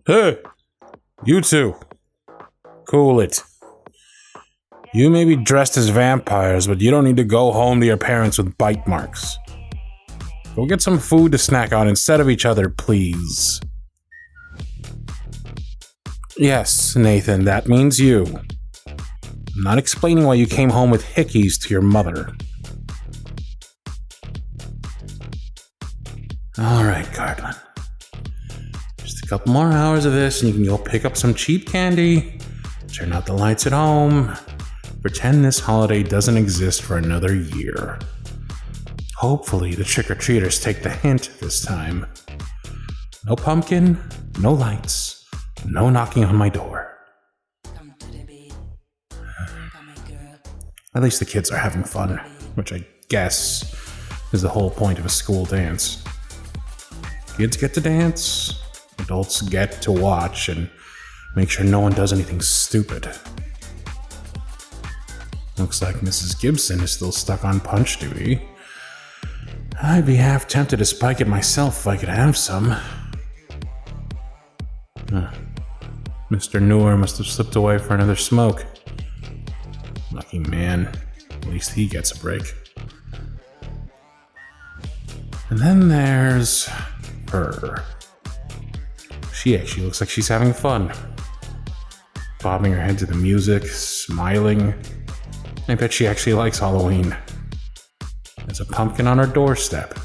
Hey, you two. Cool it. You may be dressed as vampires, but you don't need to go home to your parents with bite marks. Go get some food to snack on instead of each other, please. Yes, Nathan, that means you. I'm not explaining why you came home with hickeys to your mother. Alright, Cardlin. Just a couple more hours of this and you can go pick up some cheap candy, turn out the lights at home, pretend this holiday doesn't exist for another year. Hopefully the trick-or-treaters take the hint this time. No pumpkin, no lights, no knocking on my door. At least the kids are having fun, which I guess is the whole point of a school dance. Kids get to dance, adults get to watch and make sure no one does anything stupid. Looks like Mrs. Gibson is still stuck on punch duty. I'd be half tempted to spike it myself if I could have some. Mr. Newer must have slipped away for another smoke. Lucky man. At least he gets a break. And then there's her. She actually looks like she's having fun. Bobbing her head to the music, smiling. I bet she actually likes Halloween. There's a pumpkin on her doorstep.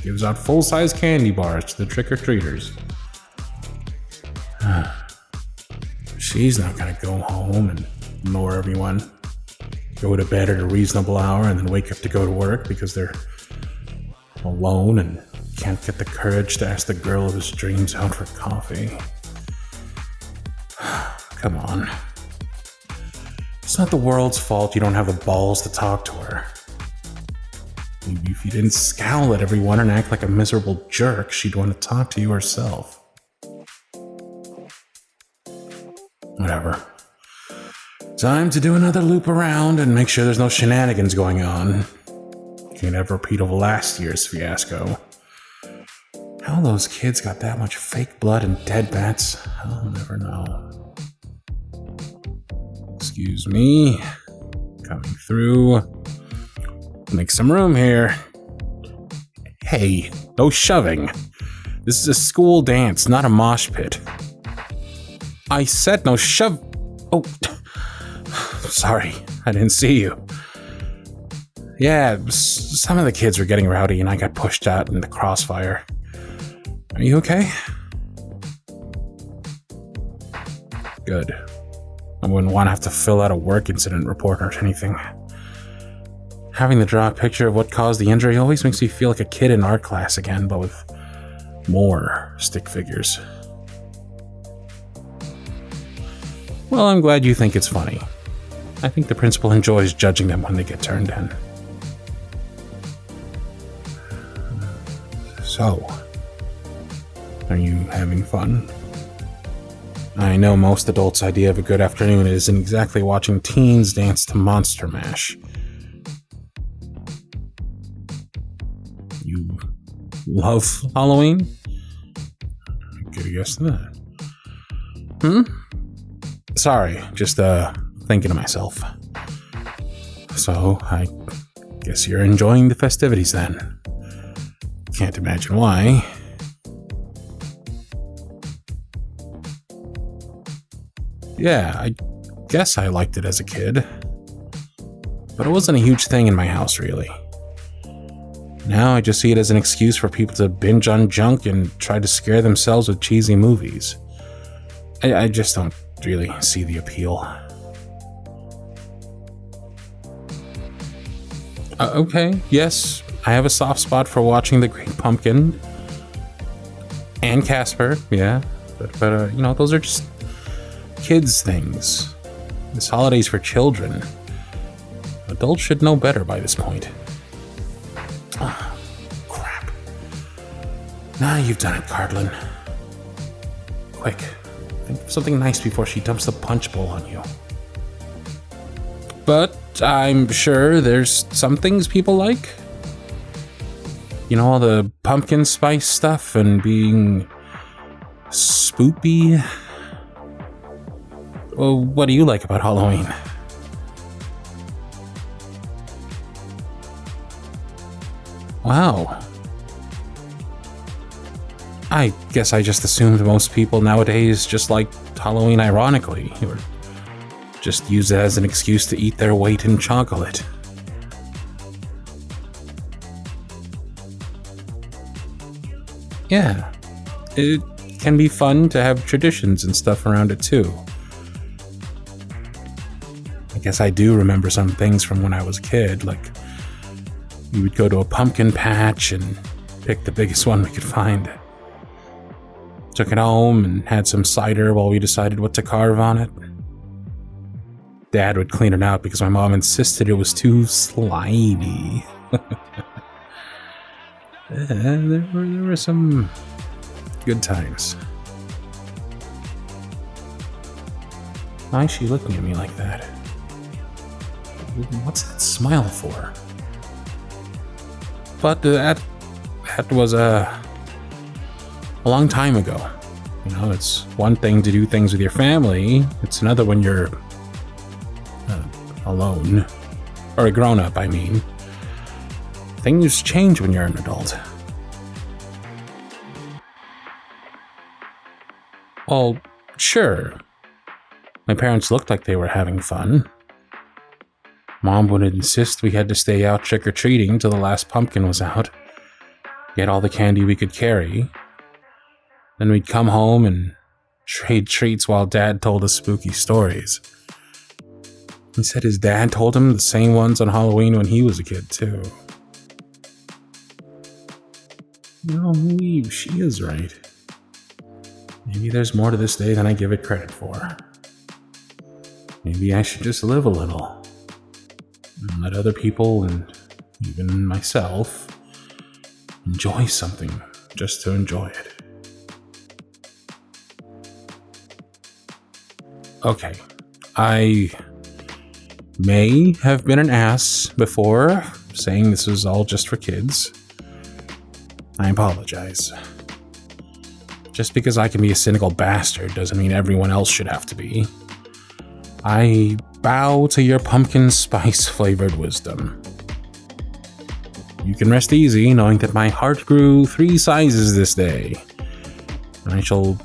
Gives out full-size candy bars to the trick-or-treaters. She's not gonna go home and ignore everyone. Go to bed at a reasonable hour and then wake up to go to work because they're alone and can't get the courage to ask the girl of his dreams out for coffee. Come on. It's not the world's fault you don't have the balls to talk to her. Maybe if you didn't scowl at everyone and act like a miserable jerk, she'd want to talk to you herself. Whatever. Time to do another loop around and make sure there's no shenanigans going on. Can't have a repeat of last year's fiasco. How those kids got that much fake blood and dead bats, I'll never know. Excuse me. Coming through. Make some room here. Hey, no shoving. This is a school dance, not a mosh pit. I said no shove. Oh, sorry, I didn't see you. Yeah, some of the kids were getting rowdy and I got pushed out in the crossfire. Are you okay? Good. I wouldn't want to have to fill out a work incident report or anything. Having to draw a picture of what caused the injury always makes me feel like a kid in art class again, but with more stick figures. Well, I'm glad you think it's funny. I think the principal enjoys judging them when they get turned in. So, are you having fun? I know most adults' idea of a good afternoon isn't exactly watching teens dance to Monster Mash. You love Halloween? Good guess to that. Sorry, just thinking to myself. So, I guess you're enjoying the festivities then. Can't imagine why. Yeah, I guess I liked it as a kid. But it wasn't a huge thing in my house, really. Now I just see it as an excuse for people to binge on junk and try to scare themselves with cheesy movies. I just don't really see the appeal. Okay, yes, I have a soft spot for watching The Great Pumpkin. And Casper, yeah. But you know, those are just kids' things. This holiday's for children. Adults should know better by this point. Ah, crap. Now you've done it, Cardlin. Quick, think of something nice before she dumps the punch bowl on you. But I'm sure there's some things people like. You know, all the pumpkin spice stuff and being Spoopy? Well, what do you like about Halloween? Wow. I guess I just assumed most people nowadays just like Halloween ironically, or just use it as an excuse to eat their weight in chocolate. Yeah, it can be fun to have traditions and stuff around it too. I guess I do remember some things from when I was a kid, like we would go to a pumpkin patch and pick the biggest one we could find. Took it home and had some cider while we decided what to carve on it. Dad would clean it out because my mom insisted it was too slimy. There were some good times. Why is she looking at me like that? What's that smile for? But that was a long time ago. You know, it's one thing to do things with your family. It's another when you're alone. Or a grown-up, I mean. Things change when you're an adult. Well, sure. My parents looked like they were having fun. Mom would insist we had to stay out trick-or-treating till the last pumpkin was out. Get all the candy we could carry. Then we'd come home and trade treats while Dad told us spooky stories. He said his dad told him the same ones on Halloween when he was a kid, too. You know, maybe she is right. Maybe there's more to this day than I give it credit for. Maybe I should just live a little. And let other people, and even myself, enjoy something just to enjoy it. Okay, I may have been an ass before, saying this was all just for kids. I apologize. Just because I can be a cynical bastard doesn't mean everyone else should have to be. I bow to your pumpkin spice flavored wisdom. You can rest easy knowing that my heart grew 3 sizes this day. And I shall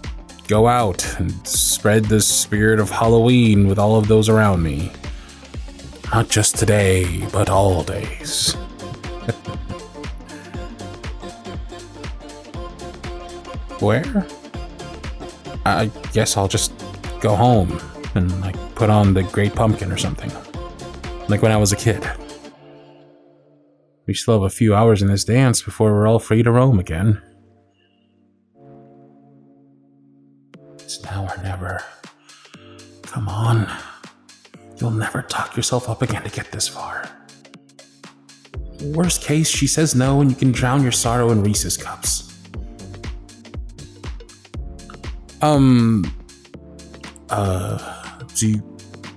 go out and spread the spirit of Halloween with all of those around me. Not just today, but all days. Where? I guess I'll just go home and put on the Great Pumpkin or something. Like when I was a kid. We still have a few hours in this dance before we're all free to roam again. It's now or never. Come on. You'll never talk yourself up again to get this far. Worst case, she says no and you can drown your sorrow in Reese's cups.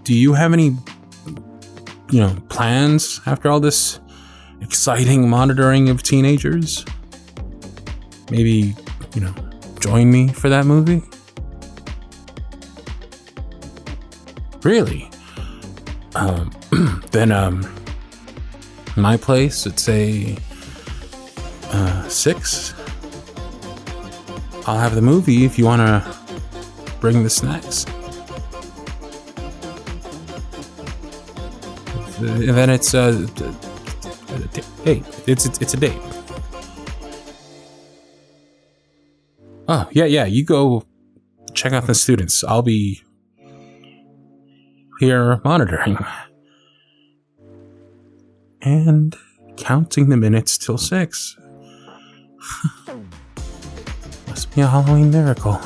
Do you have any, plans after all this exciting monitoring of teenagers? Maybe, join me for that movie? Really? Then, my place, it's a 6. I'll have the movie if you want to bring the snacks. And then it's hey, it's a date. Oh, yeah, you go check out the students. I'll be here monitoring. And counting the minutes till 6. Must be a Halloween miracle.